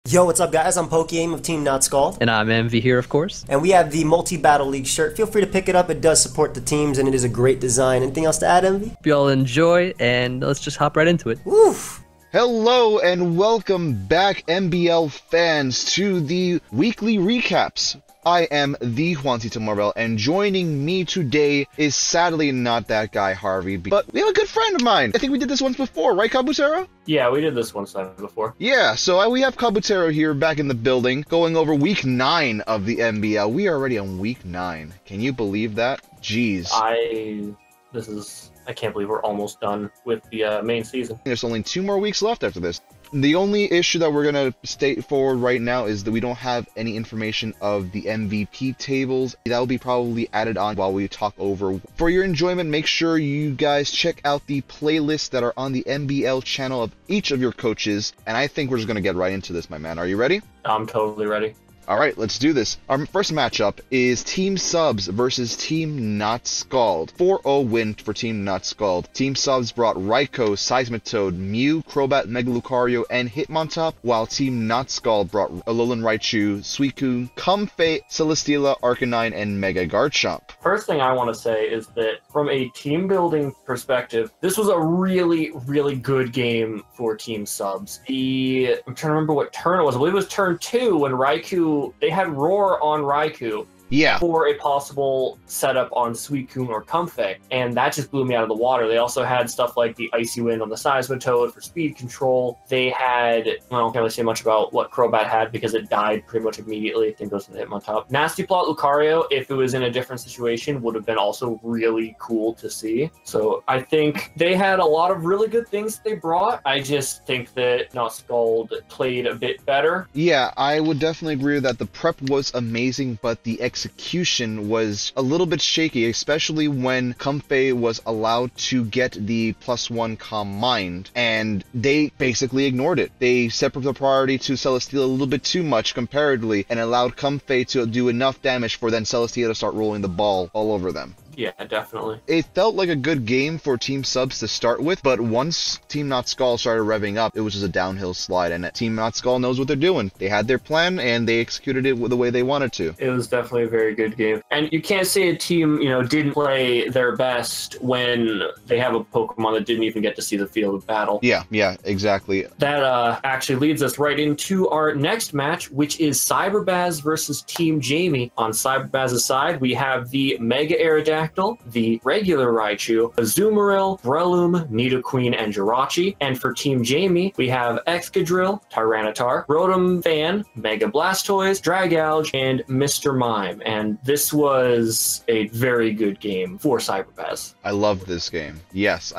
Yo, what's up guys? I'm PokeAim of Team NotSkull. And I'm MV here, of course. And we have the Multi-Battle League shirt. Feel free to pick it up. It does support the teams and it is a great design. Anything else to add, MV? Hope you all enjoy, and let's just hop right into it. Woof! Hello and welcome back, MBL fans, to the weekly recaps. I am the Juan and joining me today is sadly not that guy Harvey, but we have a good friend of mine. I think we did this once before, right, Kabutero? Yeah, we did this one time before. Yeah, so we have Kabutero here back in the building, going over week 9 of the MBL. We are already on week 9. Can you believe that? Jeez. I can't believe we're almost done with the main season. There's only 2 more weeks left after this. The only issue that we're going to state forward right now is that we don't have any information of the MVP tables. That will be probably added on while we talk over. For your enjoyment, make sure you guys check out the playlists that are on the MBL channel of each of your coaches. And I think we're just going to get right into this, my man. Are you ready? I'm totally ready. Alright, let's do this. Our first matchup is Team Subs versus Team NotSkull. 4-0 win for Team NotSkull. Team Subs brought Raikou, Seismitoad, Mew, Crobat, Megalucario, and Hitmontop, while Team NotSkull brought Alolan Raichu, Suicune, Comfey, Celesteela, Arcanine, and Mega Garchomp. First thing I want to say is that from a team building perspective, this was a really, really good game for Team Subs. I'm trying to remember what turn it was. I believe it was turn 2 when Raikou, they had Roar on Raikou. Yeah. For a possible setup on Suicune or Comfey, and that just blew me out of the water. They also had stuff like the Icy Wind on the Seismitoad for speed control. They had, well, I can't really say much about what Crobat had because it died pretty much immediately. I think it goes to the Hitmontop. Nasty Plot Lucario, if it was in a different situation, would have been also really cool to see. So I think they had a lot of really good things they brought. I just think that NotSkull played a bit better. Yeah, I would definitely agree that the prep was amazing, but the execution was a little bit shaky, especially when Comfey was allowed to get the +1 Calm Mind, and they basically ignored it. They separated the priority to Celesteela a little bit too much comparatively, and allowed Comfey to do enough damage for then Celesteela to start rolling the ball all over them. Yeah, definitely. It felt like a good game for Team Subs to start with, but once Team NotSkull started revving up, it was just a downhill slide, and Team NotSkull knows what they're doing. They had their plan, and they executed it the way they wanted to. It was definitely a very good game. And you can't say a team, didn't play their best when they have a Pokemon that didn't even get to see the field of battle. Yeah, exactly. That actually leads us right into our next match, which is Cyberbaz versus Team Jamie. On Cyberbaz's side, we have the Mega Aerodactyl, the regular Raichu, Azumarill, Breloom, Nidoqueen, and Jirachi. And for Team Jamie, we have Excadrill, Tyranitar, Rotom Fan, Mega Blastoise, Dragalge, and Mr. Mime. And this was a very good game for Cyberbaz. I love this game. Yes,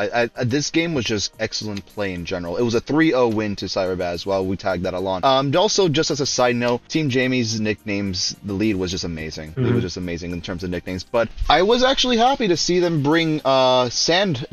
this game was just excellent play in general. It was a 3-0 win to Cyberbaz while we tagged that along. Also, just as a side note, Team Jamie's nicknames, the lead was just amazing. It was just amazing in terms of nicknames. But I was actually happy to see them bring sand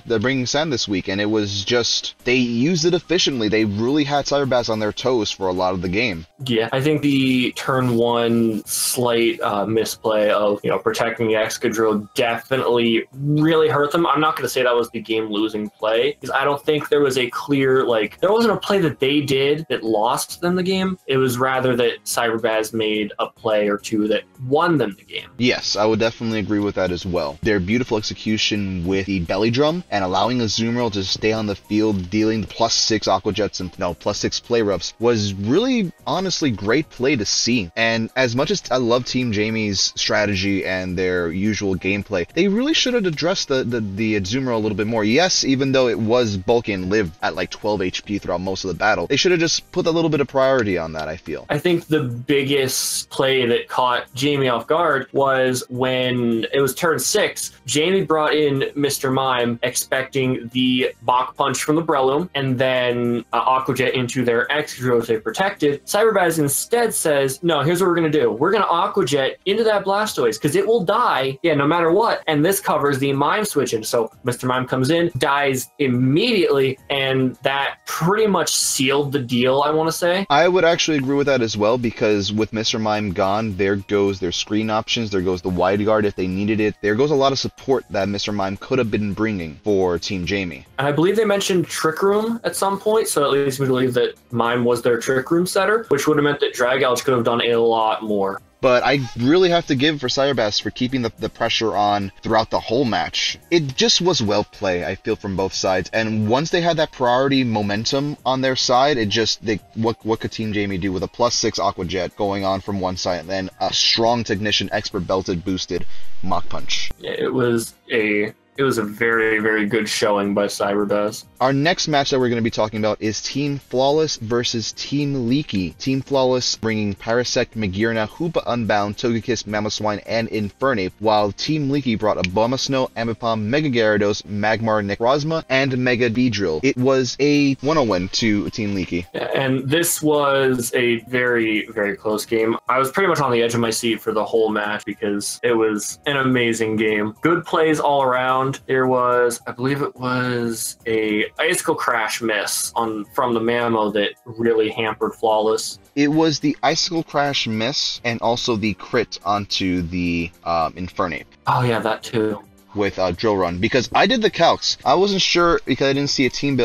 they're bringing sand this week, and it was just they used it efficiently. They really had Cyberbaz on their toes for a lot of the game. Yeah, I think the turn 1 slight misplay of protecting the Excadrill definitely really hurt them. I'm not going to say that was the game losing play because I don't think there was a clear there wasn't a play that they did that lost them the game. It was rather that Cyberbaz made a play or two that won them the game. Yes, I would definitely agree with that as well. Their beautiful execution with the belly drum and allowing Azumarill to stay on the field dealing the +6 Aqua Jets and +6 play roughs was really honestly great play to see. And as much as I love Team Jamie's strategy and their usual gameplay, they really should have addressed the Azumarill a little bit more. Yes, even though it was bulky and lived at 12 HP throughout most of the battle, they should have just put a little bit of priority on that, I feel. I think the biggest play that caught Jamie off guard was when it was turn 6, Jamie brought in Mr. Mime expecting the Bach Punch from the Breloom and then Aqua Jet into their Excadrill if they protected. Cyberbaz instead says, no, here's what we're going to do. We're going to Aqua Jet into that Blastoise because it will die, no matter what. And this covers the Mime switch. And so Mr. Mime comes in, dies immediately, and that pretty much sealed the deal, I want to say. I would actually agree with that as well, because with Mr. Mime gone, there goes their screen options, there goes the wide guard if they need needed it. There goes a lot of support that Mr. Mime could have been bringing for Team Jamie. And I believe they mentioned Trick Room at some point, so it leads me to believe that Mime was their Trick Room setter, which would have meant that Drag Gouge could have done a lot more. But I really have to give for Cyberbass for keeping the pressure on throughout the whole match. It just was well play, I feel, from both sides. And once they had that priority momentum on their side, it just, what could Team Jamie do with a +6 Aqua Jet going on from one side, and then a strong Technician Expert Belted boosted Mach Punch. Yeah, it was a very, very good showing by Cyberbass. Our next match that we're going to be talking about is Team Flawless versus Team Leaky. Team Flawless bringing Parasect, Magirna, Hoopa Unbound, Togekiss, Mamoswine, and Infernape, while Team Leaky brought Abomasnow, Ambipom, Mega Gyarados, Magmar, Necrozma, and Mega Beedrill. It was a 1-0 to Team Leaky. And this was a very, very close game. I was pretty much on the edge of my seat for the whole match because it was an amazing game. Good plays all around. There was, I believe it was a Icicle Crash miss from the Mamo that really hampered Flawless. It was the Icicle Crash miss and also the crit onto the Infernape. Oh yeah, that too. With Drill Run, because I did the calcs. I wasn't sure because I didn't see a team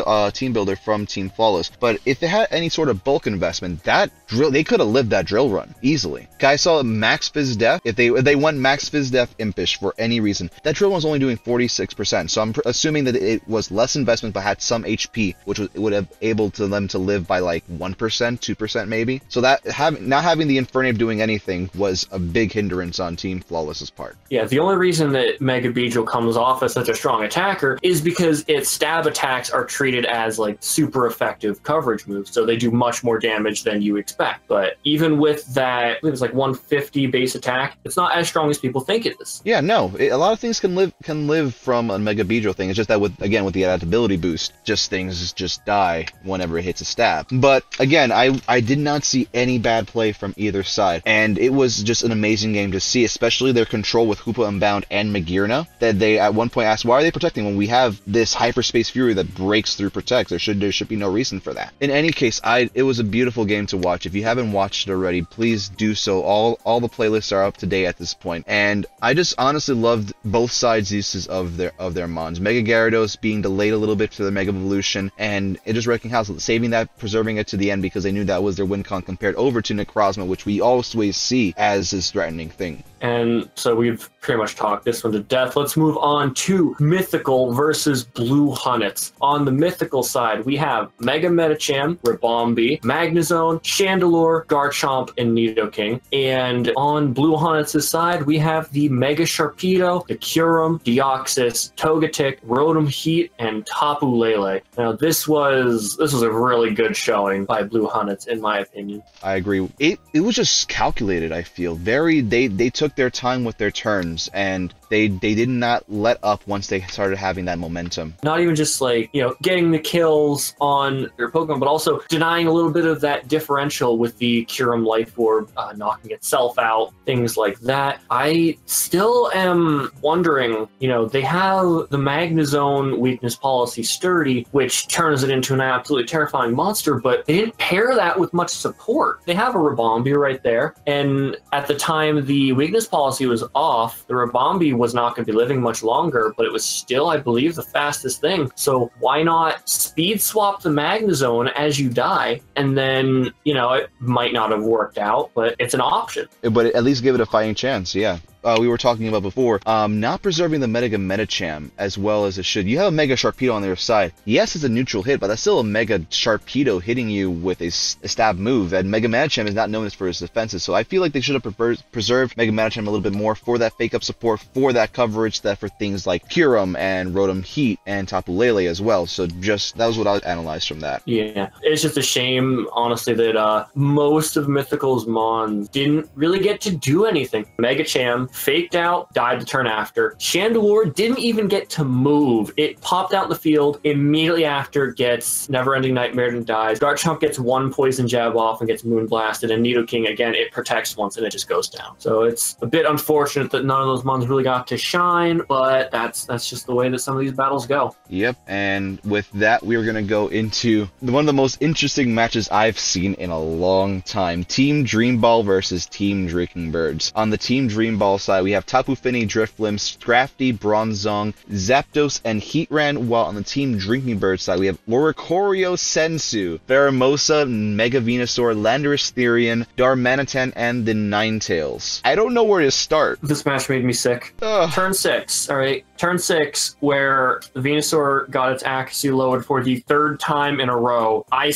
builder from Team Flawless, but if they had any sort of bulk investment, they could have lived that Drill Run easily. I saw Max Fizz Def. If they went Max Fizz Def Impish for any reason, that Drill Run was only doing 46%. So I'm assuming that it was less investment but had some HP, which would have able them to live by like 1%, 2% maybe. So that not having the Infernape doing anything was a big hindrance on Team Flawless's part. Yeah, the only reason that Mega Beedrill comes off as such a strong attacker is because its stab attacks are treated as like super effective coverage moves, so they do much more damage than you expect. But even with that, I believe it's like 150 base attack, it's not as strong as people think it is. Yeah, no, a lot of things can live from a Mega Beedrill thing. It's just that with the adaptability boost, things just die whenever it hits a stab. But again, I did not see any bad play from either side, and it was just an amazing game to see, especially their control with Hoopa Unbound and Magirna. That they at one point asked, why are they protecting when we have this Hyperspace Fury that breaks through Protect? There should be no reason for that. In any case, it was a beautiful game to watch. If you haven't watched it already, please do so. All the playlists are up to date at this point, and I just honestly loved both sides' uses of their mons. Mega Gyarados being delayed a little bit to the Mega Evolution, and it just wrecking house, saving that, preserving it to the end because they knew that was their win con compared over to Necrozma, which we always see as this threatening thing. And so we've pretty much talked this one to death. Let's move on to Mythical versus Blue Hunnets. On the Mythical side, we have Mega Medicham, Ribombee, Magnezone, Chandelure, Garchomp, and Nidoking. And on Blue Hunnets' side, we have the Mega Sharpedo, the Kyurem, Deoxys, Togetic, Rotom Heat, and Tapu Lele. Now this was a really good showing by Blue Hunnets, in my opinion. I agree. It was just calculated, I feel. They took their time with their turns, and they did not let up once they started having that momentum. Not even just like, getting the kills on their Pokemon, but also denying a little bit of that differential with the Kyurem Life Orb knocking itself out, things like that. I still am wondering, they have the Magnezone weakness policy Sturdy, which turns it into an absolutely terrifying monster, but they didn't pair that with much support. They have a Ribombee right there, and at the time the weakness policy was off, the Ribombee was not going to be living much longer, but it was still, I believe, the fastest thing. So why not speed swap the Magnezone as you die, and then, it might not have worked out, but it's an option. But at least give it a fighting chance, yeah. We were talking about before, not preserving the Mega Medicham as well as it should. You have a Mega Sharpedo on the other side. Yes, it's a neutral hit, but that's still a Mega Sharpedo hitting you with a stab move, and Mega Medicham is not known for its defenses, so I feel like they should have preserved Mega Medicham a little bit more for that fake-up support, for that coverage, that for things like Kyurem and Rotom Heat and Tapu Lele as well. So that was what I analyzed from that. Yeah, it's just a shame, honestly, that most of Mythical's Mons didn't really get to do anything. Megacham faked out, died the turn after. Chandelure didn't even get to move. It popped out in the field, immediately after gets Never-Ending Nightmare and dies. Garchomp gets one Poison Jab off and gets Moon Blasted, and Nidoking, again, it protects once and it just goes down. So it's a bit unfortunate that none of those Mons really got to shine, but that's just the way that some of these battles go. Yep, and with that, we're going to go into one of the most interesting matches I've seen in a long time. Team Dream Ball versus Team Drinking Birds. On the Team Dream Ball side, we have Tapu Fini, Drifblim, Scrafty, Bronzong, Zapdos, and Heatran, while on the Team Drinking Bird side, we have Oricorio, Sensu, Pheromosa, Mega Venusaur, Landorus Therian, Darmanitan, and the Ninetales. I don't know where to start. This match made me sick. Ugh. Turn 6, all right? Turn 6, where the Venusaur got its accuracy lowered for the 3rd time in a row. I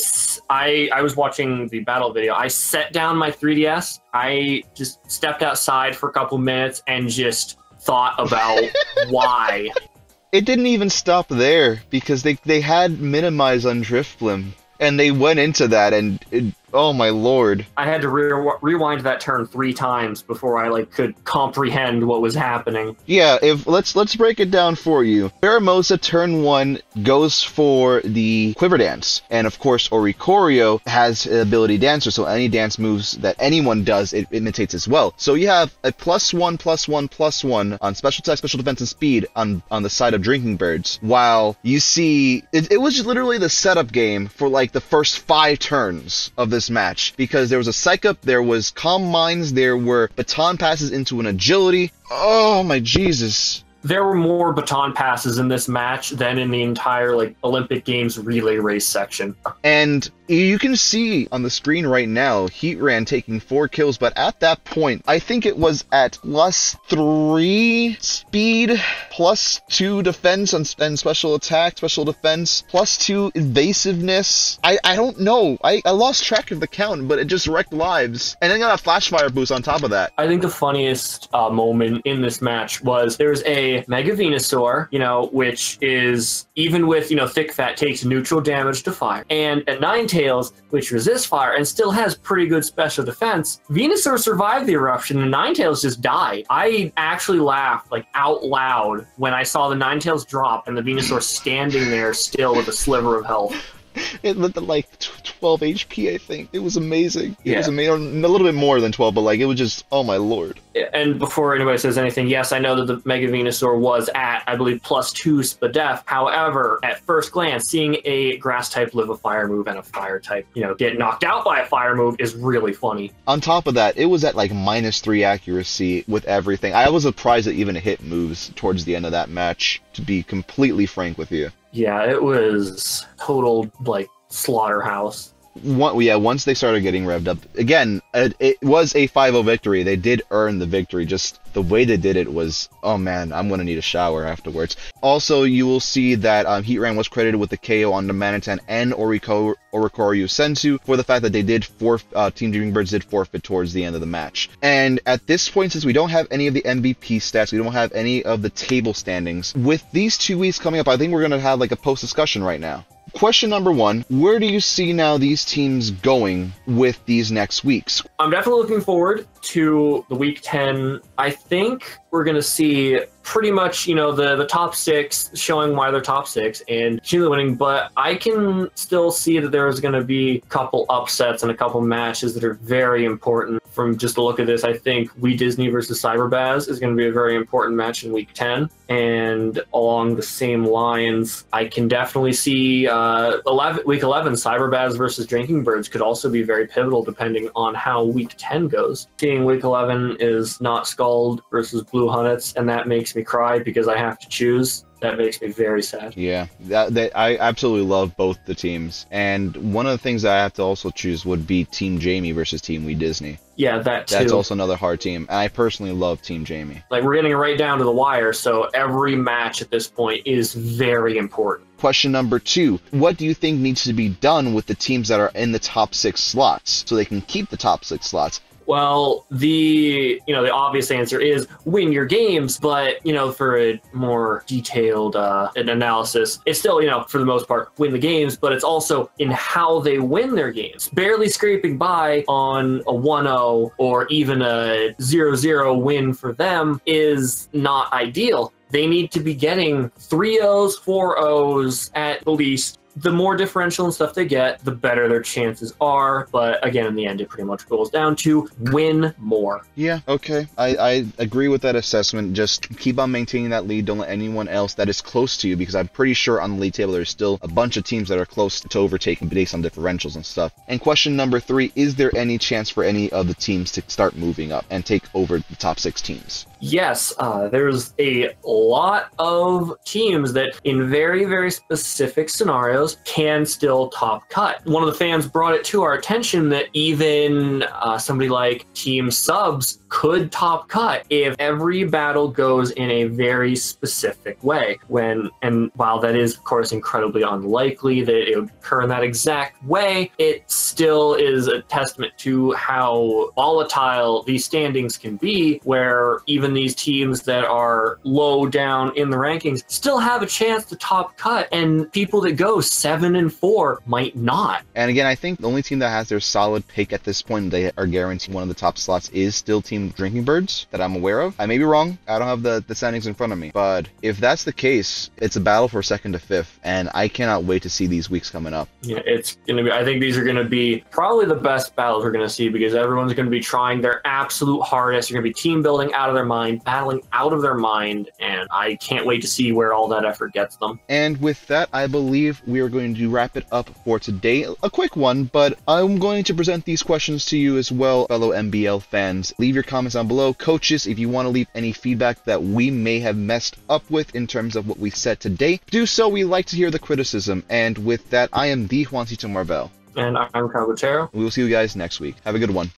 was watching the battle video. I set down my 3DS. I just stepped outside for a couple minutes and just thought about why. It didn't even stop there, because they had minimize on Drifblim, and they went into that, and oh my lord. I had to rewind that turn 3 times before I could comprehend what was happening. Yeah, let's break it down for you. Pheromosa turn 1 goes for the Quiver Dance, and of course Oricorio has ability Dancer, so any dance moves that anyone does, it imitates as well. So you have a +1/+1/+1 on special attack, special defense, and speed on the side of Drinking Birds, while you see it was just literally the setup game for the first 5 turns of this match, because there was a Psych Up, there was Calm Minds, there were baton passes into an agility. Oh my Jesus. There were more baton passes in this match than in the entire Olympic Games relay race section. And you can see on the screen right now, Heatran taking 4 kills, but at that point, I think it was at +3 speed, +2 defense and special attack, special defense, +2 evasiveness. I don't know. I lost track of the count, but it just wrecked lives. And then got a Flash Fire boost on top of that. I think the funniest moment in this match was there was a Mega Venusaur, which is, even with, thick fat, takes neutral damage to fire. And a Ninetales, which resists fire and still has pretty good special defense. Venusaur survived the eruption and Ninetales just died. I actually laughed out loud when I saw the Ninetales drop and the Venusaur standing there still with a sliver of health. It lit at 12 HP, I think. It was amazing. It Yeah. was amazing. A little bit more than 12, but it was just, oh my lord. And before anybody says anything, yes, I know that the Mega Venusaur was at, I believe, +2 SPDF. However, at first glance, seeing a grass type live a fire move and a fire type, get knocked out by a fire move is really funny. On top of that, it was at -3 accuracy with everything. I was surprised it even hit moves towards the end of that match, to be completely frank with you. Yeah, it was total, slaughterhouse. Once they started getting revved up, again, it was a 5-0 victory. They did earn the victory. Just the way they did it was, oh man, I'm going to need a shower afterwards. Also, you will see that Heatran was credited with the KO on the Manitan and Oricorio Sensu for the fact that they did Team Drinking Birds did forfeit towards the end of the match. And at this point, since we don't have any of the MVP stats, we don't have any of the table standings, with these 2 weeks coming up, I think we're going to have a post-discussion right now. Question number 1, where do you see now these teams going with these next weeks? I'm definitely looking forward to the week 10. I think we're going to see pretty much, the top 6 showing why they're top 6 and Chile winning, but I can still see that there's going to be a couple upsets and a couple matches that are very important. From just the look of this, I think We Disney versus Cyberbaz is going to be a very important match in week 10. And along the same lines, I can definitely see week 11, Cyberbaz versus Drinking Birds could also be very pivotal depending on how week 10 goes. Seeing week 11 is NotSkull versus Blue Hon, and that makes me cry because I have to choose. That makes me very sad. Yeah, I absolutely love both the teams. And one of the things I have to also choose would be Team Jamie versus Team We Disney. Yeah, that too. That's also another hard team. And I personally love Team Jamie. We're getting it right down to the wire, so every match at this point is very important. Question number 2, what do you think needs to be done with the teams that are in the top 6 slots so they can keep the top 6 slots? Well, the obvious answer is win your games, but, for a more detailed analysis, it's still, for the most part, win the games, but it's also in how they win their games. Barely scraping by on a 1-0 or even a 0-0 win for them is not ideal. They need to be getting 3-0s, 4-0s at the least. The more differential and stuff they get, the better their chances are. But again, in the end, it pretty much boils down to win more. Yeah, okay. I agree with that assessment. Just keep on maintaining that lead. Don't let anyone else that is close to you, because I'm pretty sure on the league table there's still a bunch of teams that are close to overtaking based on differentials and stuff. And question number 3, is there any chance for any of the teams to start moving up and take over the top 6 teams? Yes, there's a lot of teams that in very, very specific scenarios can still top cut. One of the fans brought it to our attention that even somebody like Team Subs could top cut if every battle goes in a very specific way. And while that is, of course, incredibly unlikely that it would occur in that exact way, it still is a testament to how volatile these standings can be, where even these teams that are low down in the rankings still have a chance to top cut, and people that go 7-4 might not. And again, I think the only team that has their solid pick at this point, they are guaranteed one of the top slots, is still Team Drinking Birds that I'm aware of. I may be wrong. I don't have the standings in front of me. But if that's the case, it's a battle for 2nd to 5th, and I cannot wait to see these weeks coming up. Yeah, it's going to be, I think these are going to be probably the best battles we're going to see, because everyone's going to be trying their absolute hardest. They're going to be team building out of their mind, battling out of their mind, and I can't wait to see where all that effort gets them. And with that, I believe we are going to wrap it up for today. A quick one, but I'm going to present these questions to you as well, fellow MBL fans. Leave your comments down below. Coaches, if you want to leave any feedback that we may have messed up with in terms of what we said today, do so. We like to hear the criticism. And with that, I am the Juancito Marvel. And I'm Kabu. We will see you guys next week. Have a good one.